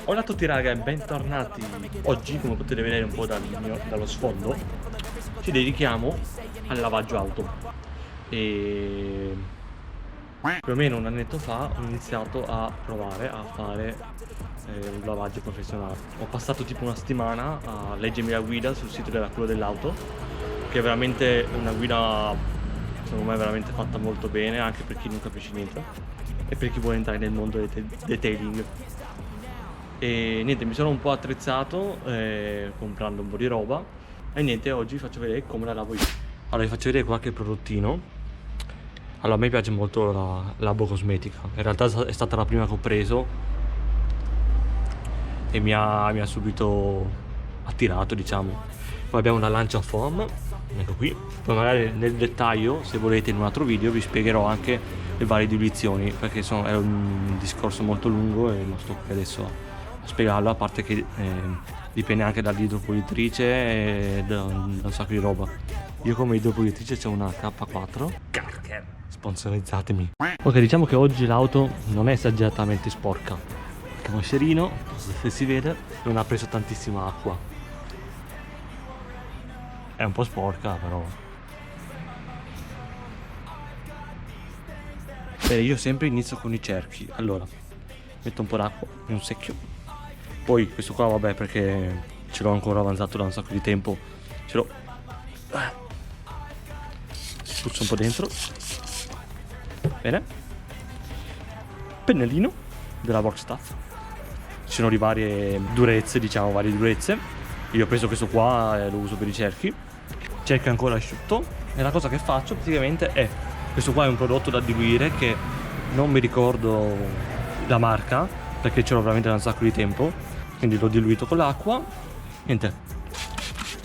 Hola a tutti raga e bentornati. Oggi, come potete vedere un po' dallo sfondo, ci dedichiamo al lavaggio auto. E più o meno un annetto fa ho iniziato a provare a fare un lavaggio professionale. Ho passato tipo una settimana a leggermi la guida sul sito della Cura dell'Auto, che è veramente una guida, secondo me, veramente fatta molto bene, anche per chi non capisce niente e per chi vuole entrare nel mondo del detailing. E niente, mi sono un po' attrezzato comprando un po' di roba e niente, oggi vi faccio vedere come la lavo io. Allora vi faccio vedere qualche prodottino. Allora, a me piace molto la Labo Cosmetica, in realtà è stata la prima che ho preso e mi ha subito attirato, diciamo. Poi abbiamo una Lancia Foam, ecco qui. Poi magari nel dettaglio, se volete, in un altro video vi spiegherò anche le varie diluizioni, perché è un discorso molto lungo e non sto qui adesso a spiegarlo, a parte che dipende anche dall'idropulitrice e da un sacco di roba. Io come idropulitrice c'ho una K4 Carker, sponsorizzatemi. Ok, diciamo che oggi l'auto non è esageratamente sporca. Il moscerino, se si vede, non ha preso tantissima acqua. È un po' sporca però. Bene, io sempre inizio con i cerchi. Allora, metto un po' d'acqua in un secchio. Poi questo qua vabbè, perché ce l'ho ancora avanzato da un sacco di tempo. Ce l'ho. Spuzzo un po' dentro. Bene. Pennellino della Workstaff. Ci sono di varie durezze, diciamo, varie durezze. Io ho preso questo qua e lo uso per i cerchi. Cerchio ancora asciutto. E la cosa che faccio praticamente è: questo qua è un prodotto da diluire che non mi ricordo la marca, perché ce l'ho veramente da un sacco di tempo. Quindi l'ho diluito con l'acqua. Niente.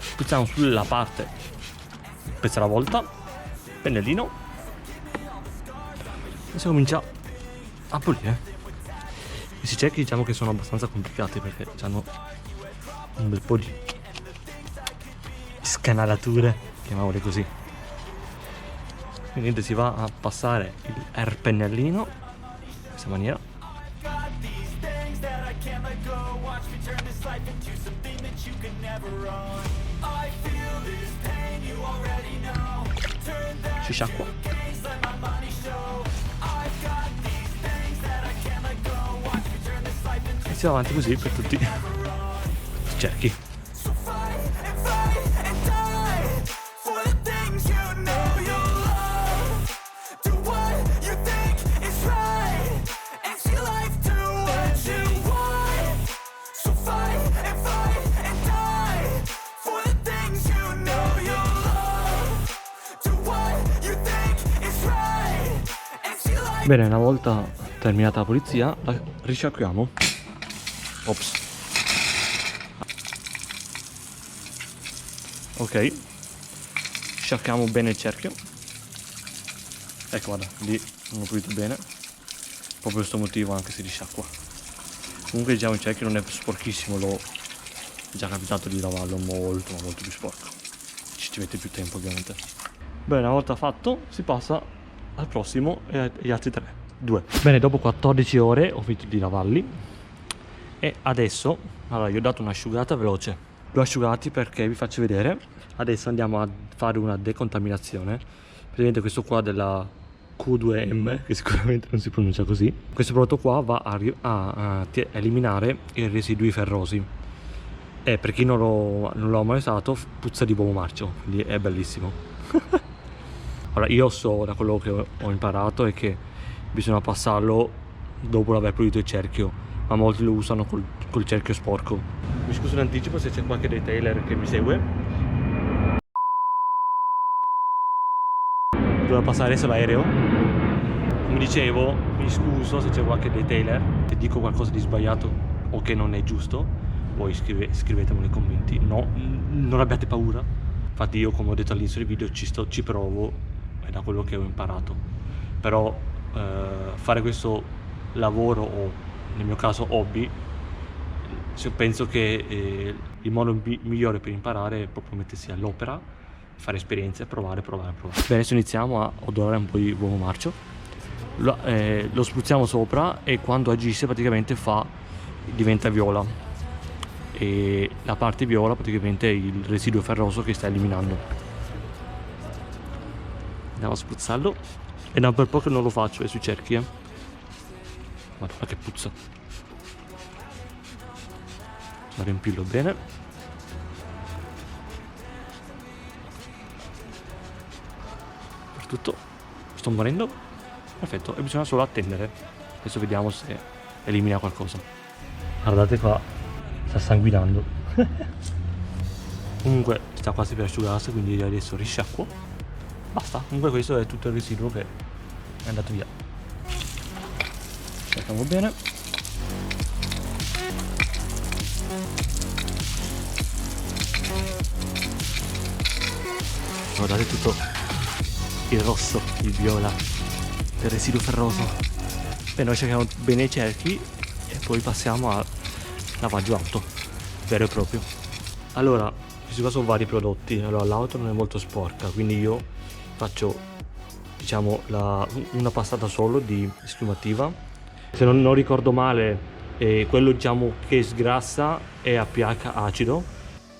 Spuzziamo sulla parte, pezzo alla volta. Pennellino. E si comincia a pulire. Questi cerchi diciamo che sono abbastanza complicati perché hanno un bel po' di scanalature, chiamiamole così. Quindi niente, si va a passare il pennellino in questa maniera. Si sciacqua. E si va avanti così per tutti i cerchi. Bene, una volta terminata la pulizia, la risciacquiamo. Ops. Ok. Sciacquiamo bene il cerchio. Ecco, guarda, lì non ho pulito bene. Proprio per questo motivo anche si risciacqua. Comunque diciamo il cerchio non è sporchissimo, è già capitato di lavarlo molto, ma molto più sporco. Ci mette più tempo ovviamente. Bene, una volta fatto si passa al prossimo e agli altri 2. Bene, dopo 14 ore ho finito di lavarli e adesso, allora, gli ho dato un'asciugata veloce. Li ho asciugati perché vi faccio vedere. Adesso andiamo a fare una decontaminazione. Praticamente questo qua della Q2M, che sicuramente non si pronuncia così. Questo prodotto qua va a eliminare i residui ferrosi e per chi non l'ho mai usato puzza di uovo marcio, quindi è bellissimo. Allora, io so, da quello che ho imparato, è che bisogna passarlo dopo aver pulito il cerchio, ma molti lo usano col cerchio sporco. Mi scuso in anticipo se c'è qualche detailer che mi segue. Doveva passare adesso l'aereo. Come dicevo, mi scuso se c'è qualche detailer che dico qualcosa di sbagliato o che non è giusto. Voi scrivetemelo nei commenti. No, non abbiate paura. Infatti io, come ho detto all'inizio del video, ci provo. È da quello che ho imparato, però fare questo lavoro, o nel mio caso hobby, penso che il modo migliore per imparare è proprio mettersi all'opera, fare esperienze, provare. Bene, adesso iniziamo a odorare un po' di uovo marcio. lo spruzziamo sopra e quando agisce praticamente diventa viola, e la parte viola praticamente è il residuo ferroso che sta eliminando. Andiamo a spruzzarlo, e da un bel po' che non lo faccio sui cerchi, Madonna che puzza. A riempirlo bene. Per tutto. Sto morendo. Perfetto, e bisogna solo attendere. Adesso vediamo se elimina qualcosa. Guardate qua, sta sanguinando. Comunque sta quasi per asciugarsi, quindi adesso risciacquo. Basta, comunque questo è tutto il residuo che è andato via. Cerchiamo bene. Guardate tutto il rosso, il viola, il residuo ferroso. Beh, noi cerchiamo bene i cerchi e poi passiamo al lavaggio auto vero e proprio. Allora, questi qua sono vari prodotti. Allora, l'auto non è molto sporca, quindi io faccio, diciamo, una passata solo di schiumativa. Se non ricordo male, quello, diciamo, che sgrassa è a pH acido.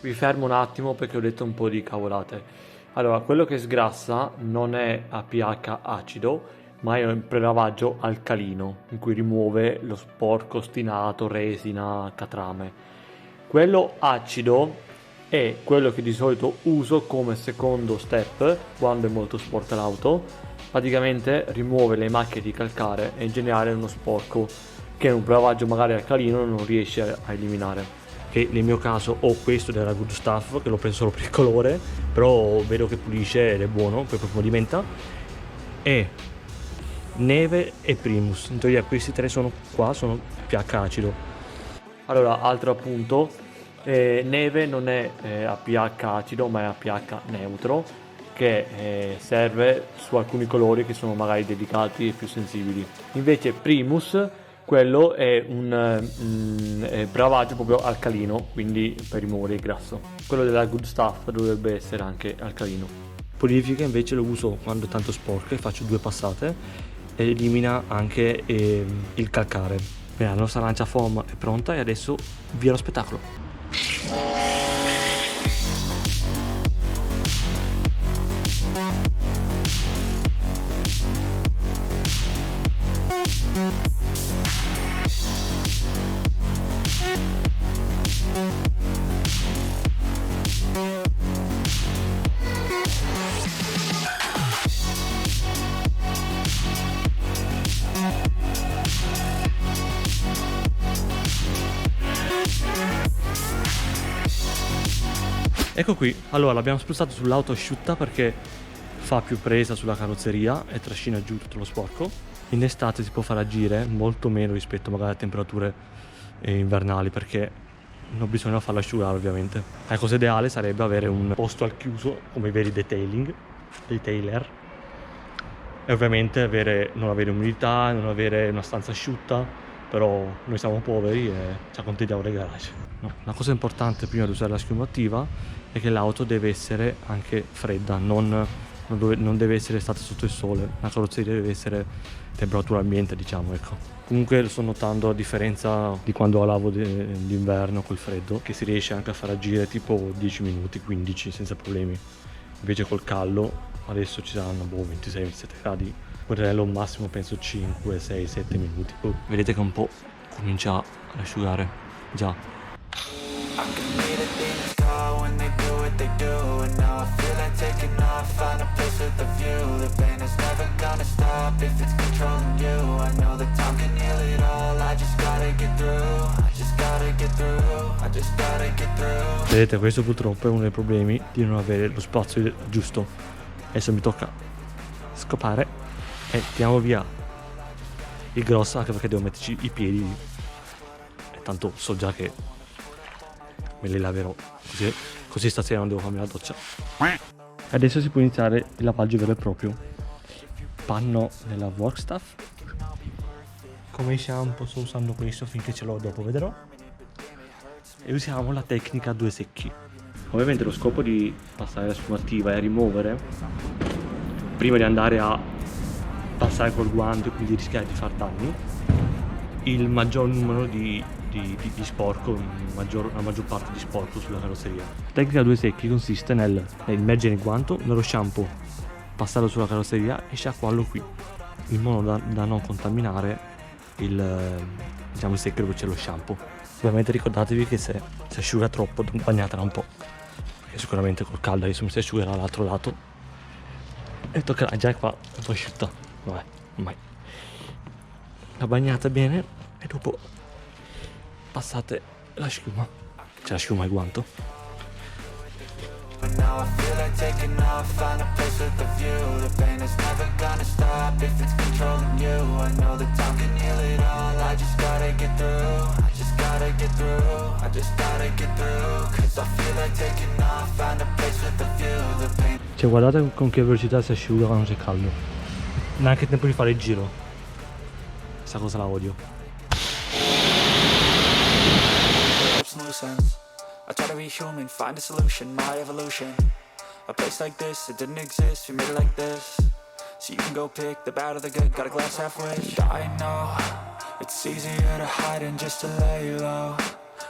Vi fermo un attimo perché ho detto un po' di cavolate. Allora, quello che sgrassa non è a pH acido, ma è un prelavaggio alcalino, in cui rimuove lo sporco, ostinato, resina, catrame. Quello acido è quello che di solito uso come secondo step quando è molto sporca l'auto. Praticamente rimuove le macchie di calcare e in generale uno sporco che un prelavaggio magari alcalino non riesce a eliminare. Che nel mio caso ho questo della Good Stuff, che l'ho preso solo per il colore, però vedo che pulisce ed è buono, poi proprio diventa. E neve e Primus, in teoria questi tre sono pH acido. Allora, altro appunto, neve non è a pH acido ma è a pH neutro, che serve su alcuni colori che sono magari delicati e più sensibili. Invece Primus, quello è un bravaggio proprio alcalino, quindi per rimuovere il grasso. Quello della Good Stuff dovrebbe essere anche alcalino. Purifica invece lo uso quando è tanto sporco e faccio 2 passate e elimina anche il calcare. Bene, la nostra lancia foam è pronta e adesso via lo spettacolo. Ecco qui, allora l'abbiamo spruzzato sull'auto asciutta perché fa più presa sulla carrozzeria e trascina giù tutto lo sporco. In estate si può far agire molto meno rispetto magari a temperature invernali, perché non bisogna farlo asciugare ovviamente. La cosa ideale sarebbe avere un posto al chiuso come i veri detailer, e ovviamente non avere umidità, non avere una stanza asciutta, però noi siamo poveri e ci accontentiamo del garage. No, una cosa importante prima di usare la schiumativa è che l'auto deve essere anche fredda, non deve essere stata sotto il sole, la carrozzeria deve essere temperatura ambiente, diciamo, ecco. Comunque sto notando la differenza di quando lavo d'inverno col freddo, che si riesce anche a far agire tipo 10 minuti, 15 senza problemi. Invece col caldo adesso ci saranno 26-27 gradi, potrei massimo penso 5, 6, 7 minuti. Vedete che un po' comincia ad asciugare già. Vedete, questo purtroppo è uno dei problemi di non avere lo spazio giusto. Adesso mi tocca scopare e tiriamo via il grosso, anche perché devo metterci i piedi e tanto so già che me li laverò, così stasera non devo farmi la doccia. Adesso si può iniziare il lavaggio vero e proprio. Panno della Workstuff. Come shampoo sto usando questo finché ce l'ho, dopo vedrò. E usiamo la tecnica a 2 secchi. Ovviamente lo scopo di passare la sfumativa è rimuovere prima di andare a passare col guanto e quindi rischiare di far danni, il maggior numero di sporco, la maggior parte di sporco sulla carrozzeria. La tecnica 2 secchi consiste nel immergere il guanto nello shampoo, passarlo sulla carrozzeria e sciacquarlo qui, in modo da non contaminare il secco dove c'è lo shampoo. Ovviamente ricordatevi che se si asciuga troppo bagnatela un po', e sicuramente col caldo adesso mi si asciugherà dall'altro lato e toccherà già qua un po' asciutta. Vabbè, ormai la bagnate bene e dopo passate la schiuma, c'è la schiuma al guanto. Now I feel like taking off, find a place with a view. The pain is never gonna stop if it's controlling you. I know that time can heal it all. I just gotta get through. I just gotta get through. I just gotta get through. Cause I feel like taking off, find a place with a view. The pain. Cioè guardate con che velocità si asciuga quando c'è caldo. Neanche tempo di fare il giro. Questa cosa la odio. I try to be human, find a solution, my evolution. A place like this, it didn't exist, we made it like this. So you can go pick the bad or the good, got a glass halfway. I know, it's easier to hide than just to lay low.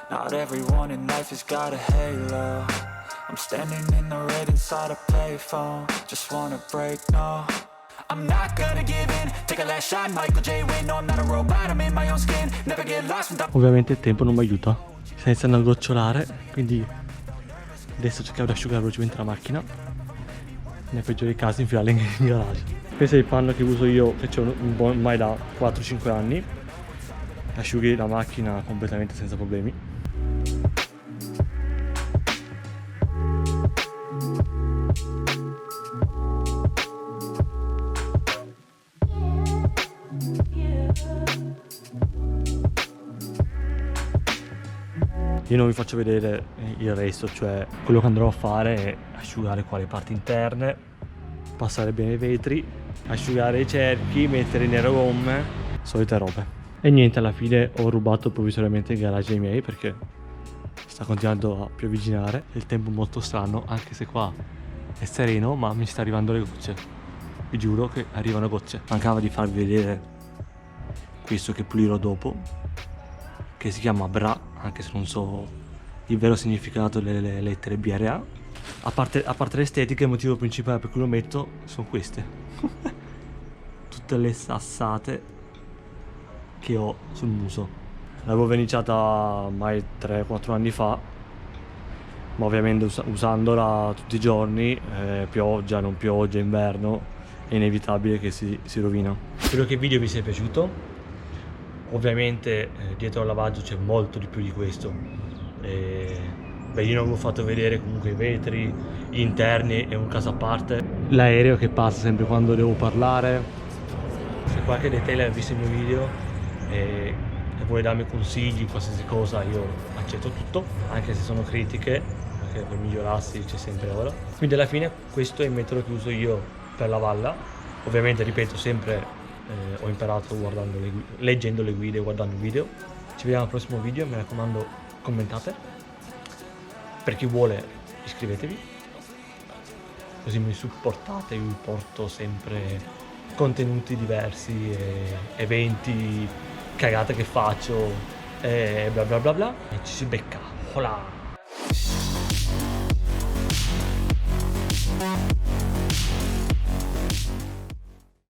Not everyone in life has got a halo. I'm standing in the red inside a payphone. Just wanna break, no. I'm not gonna give in, take a last shot, Michael J. Win. No, I'm not a robot, I'm in my own skin. Never get lost without. Ovviamente il tempo non mi aiuta. Sta iniziando a gocciolare, quindi adesso cerchiamo di asciugare velocemente la macchina. Nel peggiore dei casi infilarla in garage. Questo è il panno che uso io, che c'ho ormai da 4-5 anni. Asciughi la macchina completamente senza problemi. Io non vi faccio vedere il resto, cioè quello che andrò a fare è asciugare qua le parti interne, passare bene i vetri, asciugare i cerchi, mettere nelle gomme, solite robe. E niente, alla fine ho rubato provvisoriamente il garage ai miei perché sta continuando a piovigginare, il tempo è molto strano, anche se qua è sereno, ma mi sta arrivando le gocce. Vi giuro che arrivano gocce. Mancava di farvi vedere questo che pulirò dopo, che si chiama Bra, anche se non so il vero significato delle lettere BRA. A parte l'estetica, il motivo principale per cui lo metto sono queste. Tutte le sassate che ho sul muso. L'avevo verniciata ormai 3-4 anni fa, ma ovviamente usandola tutti i giorni, pioggia, non pioggia, inverno, è inevitabile che si rovina. Spero che il video vi sia piaciuto. Ovviamente dietro al lavaggio c'è molto di più di questo. Io non vi ho fatto vedere comunque i vetri, gli interni è un caso a parte. L'aereo che passa sempre quando devo parlare. Se qualche detailer ha visto il mio video e vuole darmi consigli, qualsiasi cosa, io accetto tutto, anche se sono critiche, perché per migliorarsi c'è sempre ora. Quindi alla fine questo è il metodo che uso io per lavarla. Ovviamente ripeto sempre, ho imparato leggendo le guide e guardando i video. Ci vediamo al prossimo video, mi raccomando commentate, per chi vuole iscrivetevi, così mi supportate, vi porto sempre contenuti diversi, eventi, cagate che faccio e bla bla bla bla, e ci si becca. Hola!